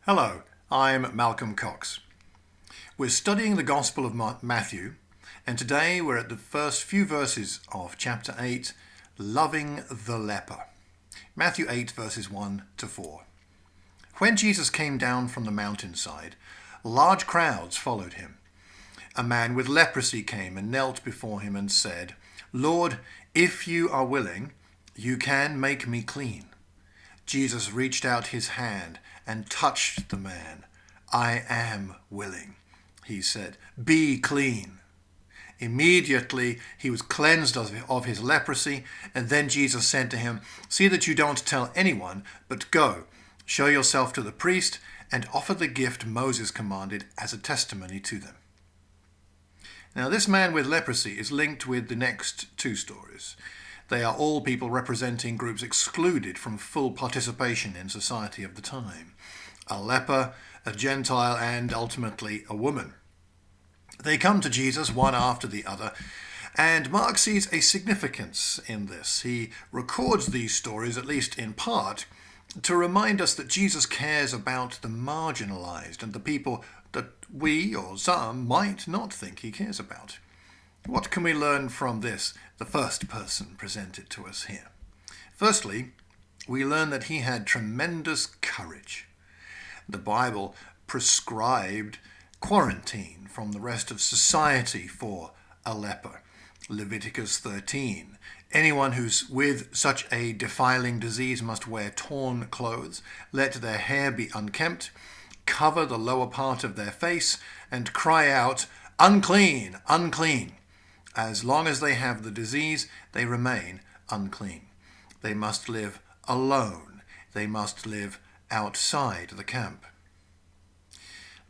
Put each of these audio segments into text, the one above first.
Hello, I'm Malcolm Cox. We're studying the Gospel of Matthew, and today we're at the first few verses of chapter 8, Loving the Leper. Matthew 8 verses 1 to 4. When Jesus came down from the mountainside, large crowds followed him. A man with leprosy came and knelt before him and said, "Lord, if you are willing, you can make me clean." Jesus reached out his hand and touched the man. "I am willing," he said. "Be clean." Immediately he was cleansed of his leprosy, and then Jesus said to him, "See that you don't tell anyone, but go, show yourself to the priest, and offer the gift Moses commanded as a testimony to them." Now this man with leprosy is linked with the next two stories. They are all people representing groups excluded from full participation in society of the time. A leper, a Gentile, and ultimately a woman. They come to Jesus one after the other, and Mark sees a significance in this. He records these stories, at least in part, to remind us that Jesus cares about the marginalised and the people that we or some might not think he cares about. What can we learn from this, the first person presented to us here? Firstly, we learn that he had tremendous courage. The Bible prescribed quarantine from the rest of society for a leper. Leviticus 13. Anyone who's with such a defiling disease must wear torn clothes, let their hair be unkempt, cover the lower part of their face, and cry out, "Unclean, unclean." As long as they have the disease, they remain unclean. They must live alone. They must live outside the camp.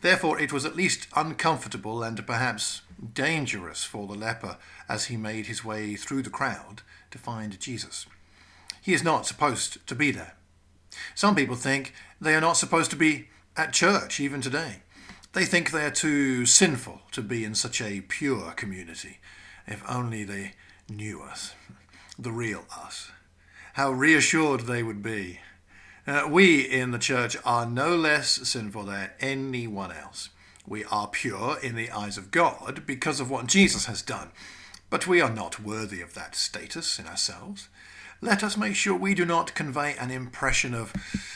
Therefore, it was at least uncomfortable and perhaps dangerous for the leper as he made his way through the crowd to find Jesus. He is not supposed to be there. Some people think they are not supposed to be at church even today. They think they are too sinful to be in such a pure community. If only they knew us, the real us. How reassured they would be. We in the church are no less sinful than anyone else. We are pure in the eyes of God because of what Jesus has done, but we are not worthy of that status in ourselves. Let us make sure we do not convey an impression of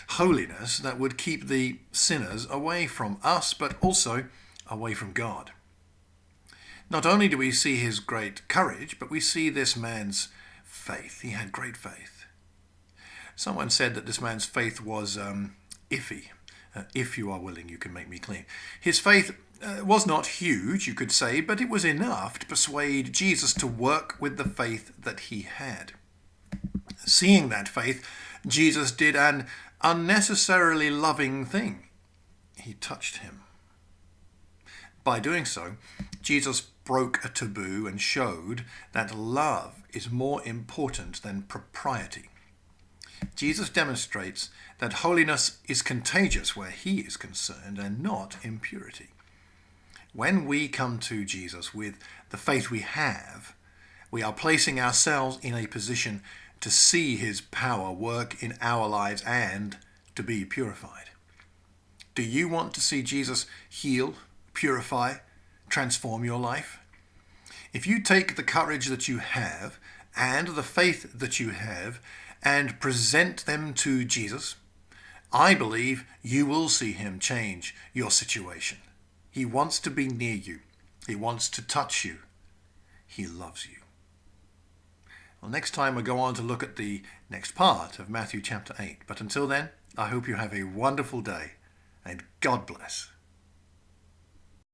holiness that would keep the sinners away from us, but also away from God. Not only do we see his great courage, but we see this man's faith. He had great faith. Someone said that this man's faith was iffy. If you are willing, you can make me clean. His faith was not huge, you could say, but it was enough to persuade Jesus to work with the faith that he had. Seeing that faith, Jesus did an unnecessarily loving thing. He touched him. By doing so, Jesus broke a taboo and showed that love is more important than propriety. Jesus demonstrates that holiness is contagious where he is concerned and not impurity. When we come to Jesus with the faith we have, we are placing ourselves in a position to see his power work in our lives and to be purified. Do you want to see Jesus heal, purify, transform your life? If you take the courage that you have and the faith that you have and present them to Jesus, I believe you will see him change your situation. He wants to be near you. He wants to touch you. He loves you. Well, next time we'll go on to look at the next part of Matthew chapter 8. But until then, I hope you have a wonderful day and God bless.